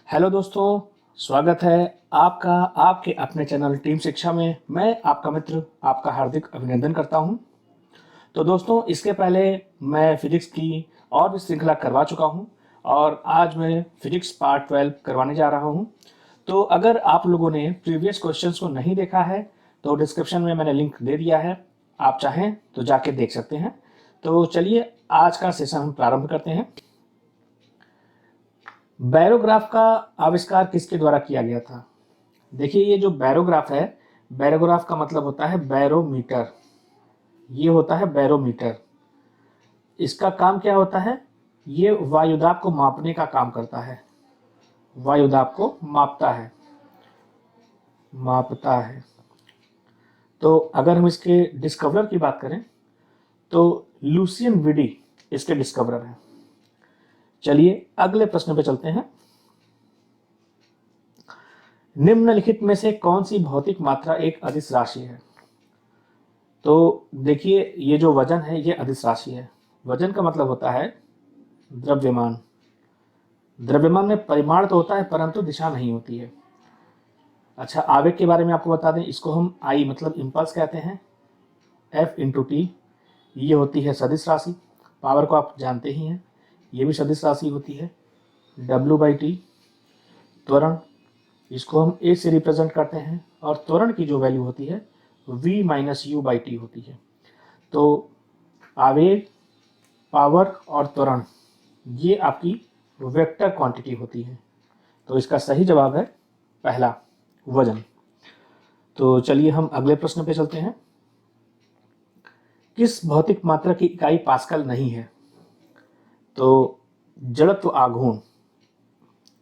Hello दोस्तों, स्वागत है आपका आपके अपने चैनल टीम शिक्षा में। मैं आपका मित्र आपका हार्दिक अभिनंदन करता हूं। तो दोस्तों, इसके पहले मैं फिजिक्स की और भी श्रृंखला करवा चुका हूं और आज मैं फिजिक्स पार्ट 12 करवाने जा रहा हूं। तो अगर आप लोगों ने प्रीवियस क्वेश्चंस को नहीं देखा है तो डिस्क्रिप्शन में मैंने लिंक दे दिया है, आप चाहें तो जाके देख सकते हैं। तो चलिए आज का सेशन हम प्रारंभ करते हैं। बैरोग्राफ का आविष्कार किसके द्वारा किया गया था? देखिए, ये जो बैरोग्राफ है, बैरोग्राफ का मतलब होता है बैरोमीटर। ये होता है बैरोमीटर। इसका काम क्या होता है? ये वायुदाब को मापने का काम करता है। वायुदाब को मापता है। तो अगर हम इसके डिस्कवरर की बात करें तो लुसियन विडी इसके डिस्कवरर हैं। चलिए अगले प्रश्न पे चलते हैं। निम्नलिखित में से कौन सी भौतिक मात्रा एक अदिश राशि है? तो देखिए, ये जो वजन है ये अदिश राशि है। वजन का मतलब होता है द्रव्यमान। द्रव्यमान में परिमाण तो होता है परंतु दिशा नहीं होती है। अच्छा, आवेग के बारे में आपको बता दें, इसको हम आई मतलब इम्पल्स कहते हैं। F इंटू टी ये होती है सदिश राशि। पावर को आप जानते ही हैं, ये भी सदिश राशि होती है। W/T त्वरण, इसको हम A से रिप्रेजेंट करते हैं और त्वरण की जो वैल्यू होती है V-U/T होती है। तो आवेग, पावर और त्वरण ये आपकी वेक्टर क्वांटिटी होती है। तो इसका सही जवाब है पहला, वजन। तो चलिए हम अगले प्रश्न पे चलते हैं। किस भौतिक मात्रा की इकाई पास्कल नहीं है? तो जड़त्व आघूर्ण।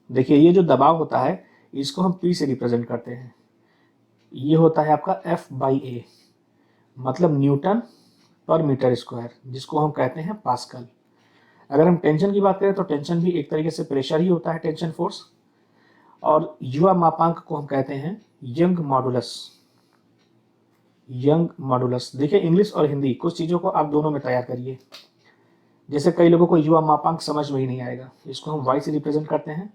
देखिए, ये जो दबाव होता है इसको हम P से रिप्रेजेंट करते हैं। ये होता है आपका F/A, मतलब न्यूटन पर मीटर स्क्वायर, जिसको हम कहते हैं पास्कल। अगर हम टेंशन की बात करें तो टेंशन भी एक तरीके से प्रेशर ही होता है, टेंशन फोर्स। और युवा मापांक को हम कहते हैं यंग मॉडुलस। Young modulus. देखिए, इंग्लिश और हिंदी कुछ चीज़ों को आप दोनों में तैयार करिए। जैसे कई लोगों को युवा मापांक समझ में ही नहीं आएगा, इसको हम Y से रिप्रेजेंट करते हैं।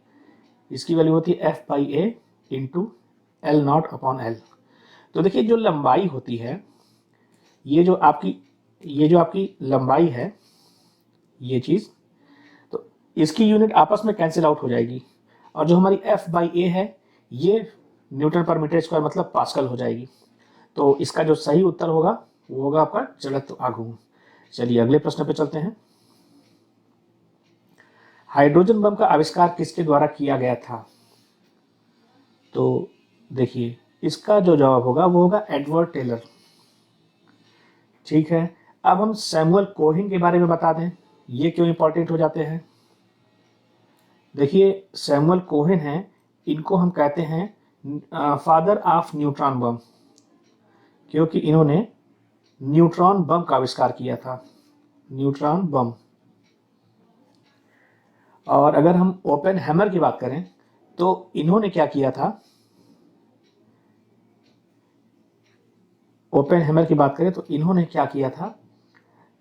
इसकी वैल्यू होती है F/A इंटू L0/L। तो देखिए, जो लंबाई होती है, ये जो आपकी लंबाई है, ये चीज़, तो इसकी यूनिट आपस में कैंसिल आउट हो जाएगी और जो हमारी F/A है ये न्यूटन पर मीटर स्क्वायर मतलब पास्कल हो जाएगी। तो इसका जो सही उत्तर होगा वो होगा आपका जड़त्व आघूर्ण। चलिए अगले प्रश्न पे चलते हैं। हाइड्रोजन बम का आविष्कार किसके द्वारा किया गया था? तो देखिए, इसका जो जवाब होगा वो होगा एडवर्ड टेलर। ठीक है, अब हम सैमुअल कोहेन के बारे में बता दें, ये क्यों इंपॉर्टेंट हो जाते हैं। देखिए, सैमुअल कोहेन हैं, इनको हम कहते हैं फादर ऑफ न्यूट्रॉन बम, क्योंकि इन्होंने न्यूट्रॉन बम का आविष्कार किया था। न्यूट्रॉन बम। और अगर हम ओपेनहेमर की बात करें तो इन्होंने क्या किया था? ओपेनहेमर की बात करें तो इन्होंने क्या किया था?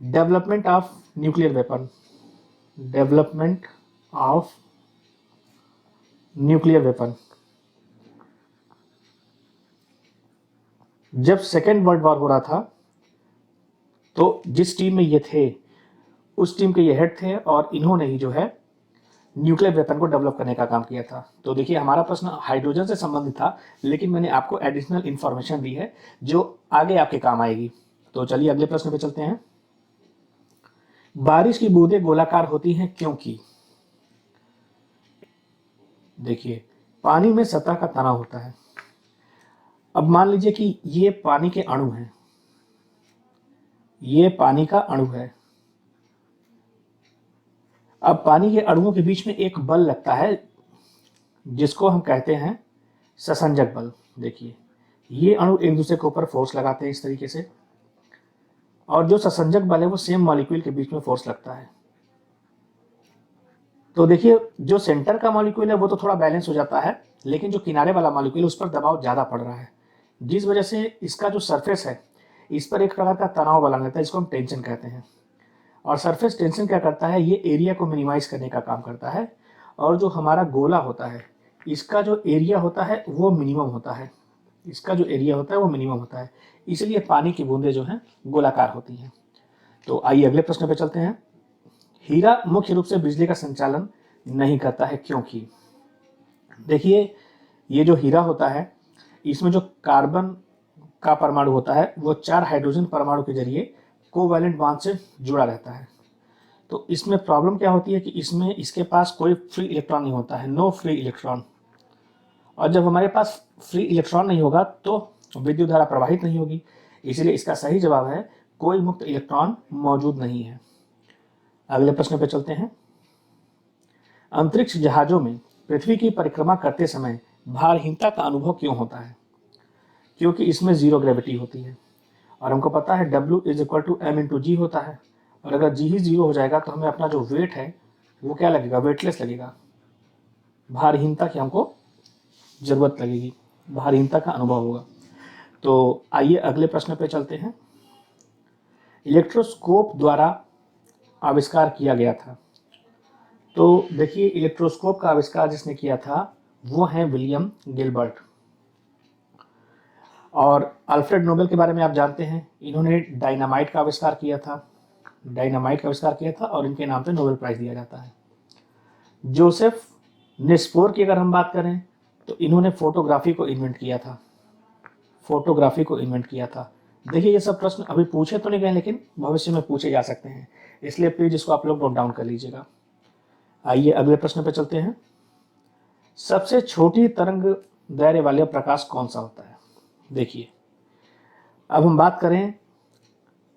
Development of nuclear weapon. Development of nuclear weapon. जब सेकेंड वर्ल्ड वॉर हो रहा था तो जिस टीम में ये थे उस टीम के ये हेड थे और इन्होंने ही जो है न्यूक्लियर वेपन को डेवलप करने का काम किया था। तो देखिए, हमारा प्रश्न हाइड्रोजन से संबंधित था, लेकिन मैंने आपको एडिशनल इंफॉर्मेशन दी है जो आगे आपके काम आएगी। तो चलिए अगले प्रश्न पे चलते हैं। बारिश की बूंदें गोलाकार होती हैं क्योंकि? देखिए, पानी में सतह का तनाव होता है। अब मान लीजिए कि ये पानी के अणु हैं, ये पानी का अणु है। अब पानी के अणुओं के बीच में एक बल लगता है जिसको हम कहते हैं ससंजक बल। देखिए, ये अणु एक दूसरे के ऊपर फोर्स लगाते हैं इस तरीके से, और जो ससंजक बल है वो सेम मॉलिक्यूल के बीच में फोर्स लगता है। तो देखिए, जो सेंटर का मॉलिक्यूल है वो तो थोड़ा बैलेंस हो जाता है, लेकिन जो किनारे वाला मॉलिक्यूल है उस पर दबाव ज़्यादा पड़ रहा है, जिस वजह से इसका जो सरफेस है इस पर एक प्रकार का तनाव बना रहता है, इसको हम टेंशन कहते हैं। और सरफेस टेंशन क्या करता है? ये एरिया को मिनिमाइज करने का काम करता है। और जो हमारा गोला होता है इसका जो एरिया होता है वो मिनिमम होता है, इसका जो एरिया होता है वो मिनिमम होता है, इसलिए पानी की बूंदें जो हैं गोलाकार होती हैं। तो आइए अगले प्रश्न पे चलते हैं। हीरा मुख्य रूप से बिजली का संचालन नहीं करता है, क्योंकि देखिए ये जो हीरा होता है इसमें जो कार्बन का परमाणु होता है वो 4 हाइड्रोजन परमाणु के जरिए कोवैलेंट बॉन्ड से जुड़ा रहता है। तो इसमें प्रॉब्लम क्या होती है कि इसमें इसके पास कोई फ्री इलेक्ट्रॉन नहीं होता है, नो फ्री इलेक्ट्रॉन। और जब हमारे पास फ्री इलेक्ट्रॉन नहीं होगा तो विद्युत धारा प्रवाहित नहीं होगी, इसलिए इसका सही जवाब है कोई मुक्त इलेक्ट्रॉन मौजूद नहीं है। अगले प्रश्न पे चलते हैं। अंतरिक्ष जहाजों में पृथ्वी की परिक्रमा करते समय भारहीनता का अनुभव क्यों होता है? क्योंकि इसमें जीरो ग्रेविटी होती है और हमको पता है W = m/g होता है, और अगर g ही जीरो हो जाएगा तो हमें अपना जो वेट है वो क्या लगेगा, वेटलेस लगेगा, भारहीनता की हमको जरूरत लगेगी, भारहीनता का अनुभव होगा। तो आइए अगले प्रश्न पे चलते हैं। इलेक्ट्रोस्कोप द्वारा आविष्कार किया गया था। तो देखिए इलेक्ट्रोस्कोप का आविष्कार जिसने किया था वो है विलियम गिलबर्ट। और अल्फ्रेड नोबेल के बारे में आप जानते हैं, इन्होंने डायनामाइट का आविष्कार किया था, डायनामाइट का आविष्कार किया था और इनके नाम पे नोबेल प्राइज दिया जाता है। जोसेफ निस्पोर की अगर हम बात करें तो इन्होंने फोटोग्राफी को इन्वेंट किया था, फोटोग्राफी को इन्वेंट किया था। देखिए ये सब प्रश्न अभी पूछे तो नहीं गए लेकिन भविष्य में पूछे जा सकते हैं, इसलिए प्लीज इसको आप लोग नोट डाउन कर लीजिएगा। आइए अगले प्रश्न पे चलते हैं। सबसे छोटी तरंग दायरे वाले प्रकाश कौन सा होता है? देखिए अब हम बात करें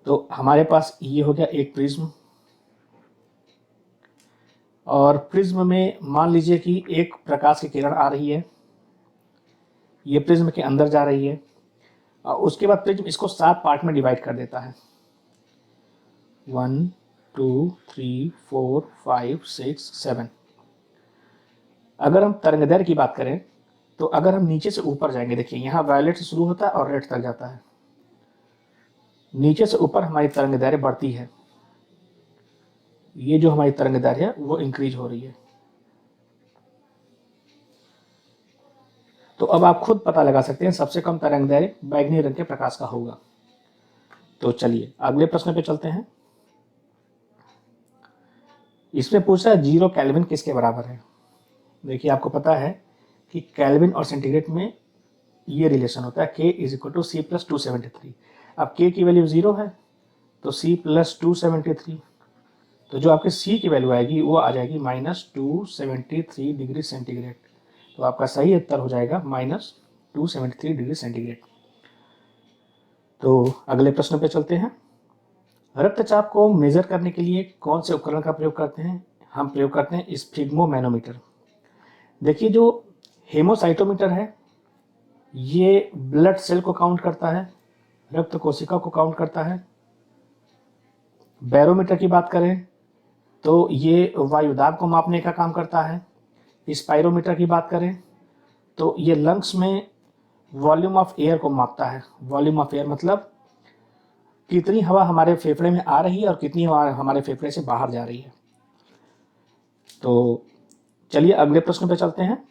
तो हमारे पास ये हो गया एक प्रिज्म, और प्रिज्म में मान लीजिए कि एक प्रकाश की किरण आ रही है, ये प्रिज्म के अंदर जा रही है, और उसके बाद प्रिज्म इसको 7 पार्ट में डिवाइड कर देता है, 1 2 3 4 5 6 7। अगर हम तरंगदैर्घ्य की बात करें तो अगर हम नीचे से ऊपर जाएंगे, देखिए यहाँ वायलेट से शुरू होता है और रेड तक जाता है, नीचे से ऊपर हमारी तरंगदैर्घ्य बढ़ती है, ये जो हमारी तरंगदैर्घ्य है वो इंक्रीज हो रही है। तो अब आप खुद पता लगा सकते हैं सबसे कम तरंगदैर्घ्य बैंगनी रंग के प्रकाश का होगा। तो चलिए अगले प्रश्न पे चलते हैं। इसमें पूछा है 0 केल्विन किसके बराबर है? देखिए आपको पता है कि केल्विन और सेंटीग्रेड में ये रिलेशन होता है, K = C + 273। अब K की वैल्यू 0 है तो C + 273, तो जो आपके C की वैल्यू आएगी वो आ जाएगी -273 डिग्री सेंटीग्रेड। तो आपका सही उत्तर हो जाएगा -273 डिग्री सेंटीग्रेड। तो अगले प्रश्न पे चलते हैं। रक्तचाप को मेजर करने के लिए कौन से उपकरण का प्रयोग करते हैं? हम प्रयोग करते हैं स्फिग्मोमैनोमीटर। देखिए जो हेमोसाइटोमीटर है ये ब्लड सेल को काउंट करता है, रक्त कोशिका को काउंट करता है। बैरोमीटर की बात करें तो ये वायुदाब को मापने का काम करता है। स्पाइरोमीटर की बात करें तो ये लंग्स में वॉल्यूम ऑफ एयर को मापता है। वॉल्यूम ऑफ एयर मतलब कितनी हवा हमारे फेफड़े में आ रही है और कितनी हवा हमारे फेफड़े से बाहर जा रही है। तो चलिए अगले प्रश्न पे चलते हैं।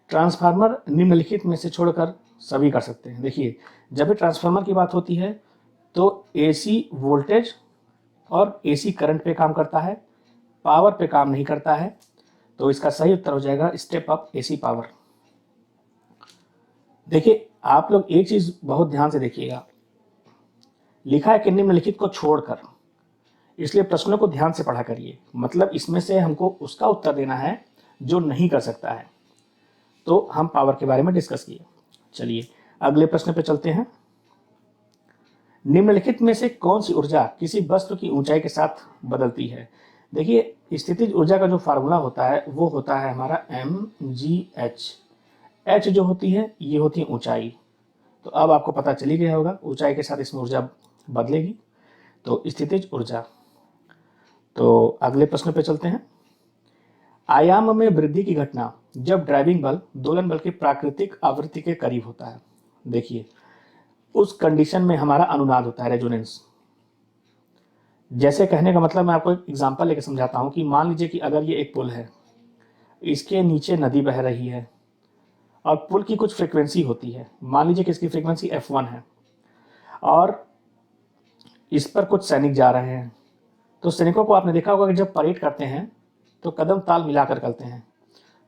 ट्रांसफार्मर निम्नलिखित में से छोड़कर सभी कर सकते हैं। देखिए जब भी ट्रांसफार्मर की बात होती है तो एसी वोल्टेज और एसी करंट पे काम करता है, पावर पे काम नहीं करता है। तो इसका सही उत्तर हो जाएगा स्टेप अप एसी पावर। देखिए आप लोग एक चीज बहुत ध्यान से देखिएगा, लिखा है कि निम्नलिखित को छोड़कर, इसलिए प्रश्नों को ध्यान से पढ़ा करिए। मतलब इसमें से हमको उसका उत्तर देना है जो नहीं कर सकता है। तो हम पावर के बारे में डिस्कस किए। चलिए अगले प्रश्न पे चलते हैं। निम्नलिखित में से कौन सी ऊर्जा किसी वस्तु की ऊंचाई के साथ बदलती है? देखिए स्थितिज ऊर्जा का जो फार्मूला होता है वो होता है हमारा mgh। h जो होती है ये होती है ऊंचाई। तो अब आपको पता चली गया होगा ऊंचाई के साथ इसमें ऊर्जा बदलेगी, तो स्थितिज ऊर्जा। तो अगले प्रश्न पे चलते हैं। आयाम में वृद्धि की घटना जब ड्राइविंग बल दोलन बल की प्राकृतिक आवृत्ति के करीब होता है। देखिए उस कंडीशन में हमारा अनुनाद होता है, रेजोनेंस। जैसे कहने का मतलब मैं आपको एक एग्जांपल लेकर समझाता हूं कि मान लीजिए कि अगर ये एक पुल है, इसके नीचे नदी बह रही है और पुल की कुछ फ्रीक्वेंसी होती है। मान लीजिए कि इसकी फ्रीक्वेंसी F1 है और इस पर कुछ सैनिक जा रहे हैं। तो सैनिकों को आपने देखा होगा कि जब परेड करते हैं तो कदम ताल मिलाकर करते हैं,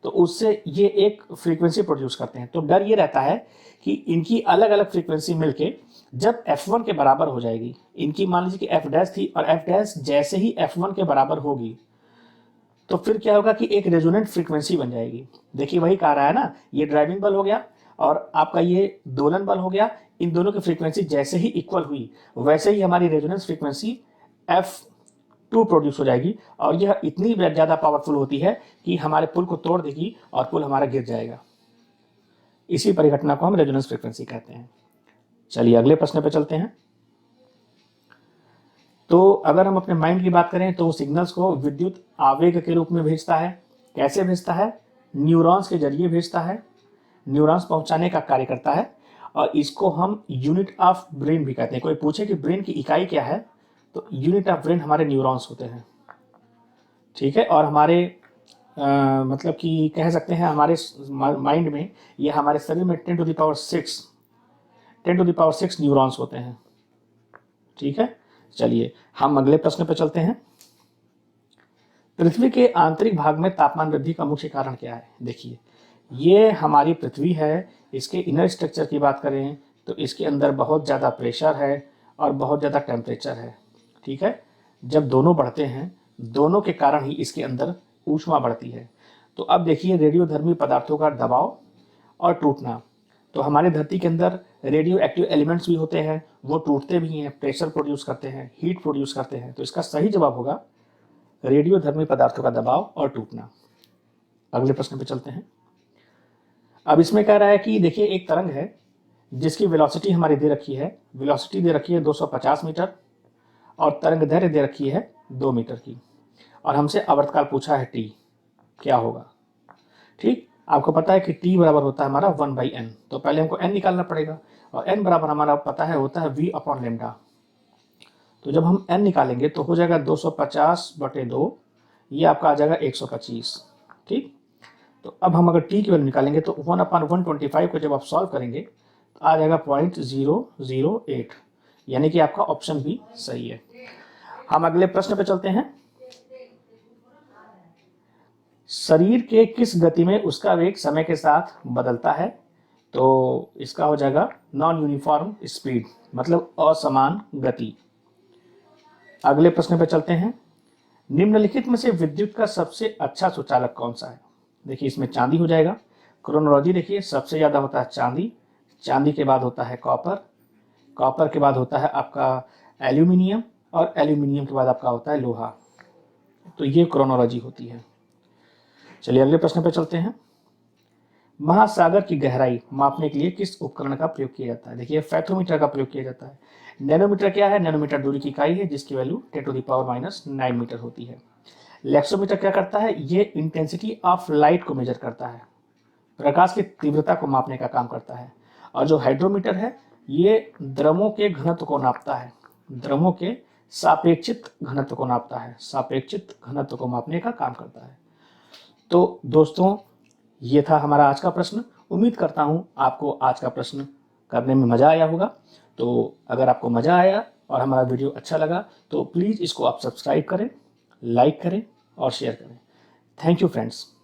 तो उससे ये एक फ्रीक्वेंसी प्रोड्यूस करते हैं। तो डर ये रहता है कि इनकी अलग अलग फ्रीक्वेंसी मिलके जब F1 के बराबर हो जाएगी, इनकी मान लीजिए कि F डैश थी और F डैश जैसे ही F1 के बराबर होगी तो फिर क्या होगा कि एक रेजोनेंट फ्रीक्वेंसी बन जाएगी। देखिए वही कह रहा है ना, ये ड्राइविंग बल हो गया और आपका ये दोलन बल हो गया। इन दोनों की फ्रीक्वेंसी जैसे ही इक्वल हुई वैसे ही हमारी रेजोनेंस फ्रीक्वेंसी F2 प्रोड्यूस हो जाएगी और यह इतनी ज़्यादा पावरफुल होती है कि हमारे पुल को तोड़ देगी और पुल हमारा गिर जाएगा। इसी परिघटना को हम रेजोनेंस फ्रीक्वेंसी कहते हैं। चलिए अगले प्रश्न पे चलते हैं। तो अगर हम अपने माइंड की बात करें तो सिग्नल्स को विद्युत आवेग के रूप में भेजता है। कैसे भेजता है? न्यूरॉन्स के जरिए भेजता है। न्यूरॉन्स पहुंचाने का कार्य करता है और इसको हम यूनिट ऑफ ब्रेन भी कहते हैं। कोई पूछे कि ब्रेन की इकाई क्या है, तो यूनिट ऑफ ब्रेन हमारे न्यूरॉन्स होते हैं। ठीक है, और हमारे मतलब कि कह सकते हैं हमारे माइंड में, ये हमारे शरीर में 10⁶ न्यूरॉन्स होते हैं। ठीक है, चलिए हम अगले प्रश्न पर चलते हैं। पृथ्वी के आंतरिक भाग में तापमान वृद्धि का मुख्य कारण क्या है? देखिए ये हमारी पृथ्वी है, इसके इनर स्ट्रक्चर की बात करें तो इसके अंदर बहुत ज़्यादा प्रेशर है और बहुत ज़्यादा टेम्परेचर है। ठीक है, जब दोनों बढ़ते हैं, दोनों के कारण ही इसके अंदर ऊष्मा बढ़ती है। तो अब देखिए रेडियोधर्मी पदार्थों का दबाव और टूटना। तो हमारे धरती के अंदर रेडियो एक्टिव एलिमेंट्स भी होते हैं, वो टूटते भी हैं, प्रेशर प्रोड्यूस करते हैं, हीट प्रोड्यूस करते हैं। तो इसका सही जवाब होगा रेडियोधर्मी पदार्थों का दबाव और टूटना। अगले प्रश्न पे चलते हैं। अब इसमें कह रहा है कि देखिए एक तरंग है जिसकी वेलोसिटी हमारी दे रखी है, वेलोसिटी दे रखी है 250 मीटर और तरंग दैर्घ्य दे रखी है 2 मीटर की, और हमसे आवर्तकाल पूछा है टी, क्या होगा? ठीक, आपको पता है कि टी बराबर होता है हमारा 1/n, तो पहले हमको n निकालना पड़ेगा और n बराबर हमारा पता है होता है v/λ। तो जब हम n निकालेंगे तो हो जाएगा 250/2, ये आपका आ जाएगा 125। ठीक, तो अब हम अगर t की वैल्यू निकालेंगे तो 1/125 को जब आप सॉल्व करेंगे तो आ जाएगा 0.008, यानी कि आपका ऑप्शन भी सही है। हम अगले प्रश्न पे चलते हैं। शरीर के किस गति में उसका वेग समय के साथ बदलता है? तो इसका हो जाएगा नॉन यूनिफॉर्म स्पीड, मतलब असमान गति। अगले प्रश्न पे चलते हैं। निम्नलिखित में से विद्युत का सबसे अच्छा सुचालक कौन सा है? देखिए इसमें चांदी हो जाएगा। क्रोनोलॉजी देखिए, सबसे ज़्यादा होता है चांदी, चांदी के बाद होता है कॉपर, कॉपर के बाद होता है आपका एल्यूमिनियम और एल्यूमिनियम के बाद आपका होता है लोहा। तो ये क्रोनोलॉजी होती है। चलिए अगले प्रश्न पे चलते हैं। महासागर की गहराई मापने के लिए किस उपकरण का प्रयोग किया जाता है? देखिए फैथोमीटर का प्रयोग किया जाता है। नैनोमीटर क्या है? नैनोमीटर दूरी की इकाई है जिसकी वैल्यू 10⁻⁹ मीटर होती है। लेक्सोमीटर क्या करता है? ये इंटेंसिटी ऑफ लाइट को मेजर करता है, प्रकाश की तीव्रता को मापने का काम करता है। और जो हाइड्रोमीटर है ये द्रवों के घनत्व को नापता है, द्रवों के सापेक्षित घनत्व को नापता है, सापेक्षित घनत्व को मापने का काम करता है। तो दोस्तों ये था हमारा आज का प्रश्न। उम्मीद करता हूँ आपको आज का प्रश्न करने में मज़ा आया होगा। तो अगर आपको मज़ा आया और हमारा वीडियो अच्छा लगा तो प्लीज़ इसको आप सब्सक्राइब करें, लाइक करें और शेयर करें। Thank you friends.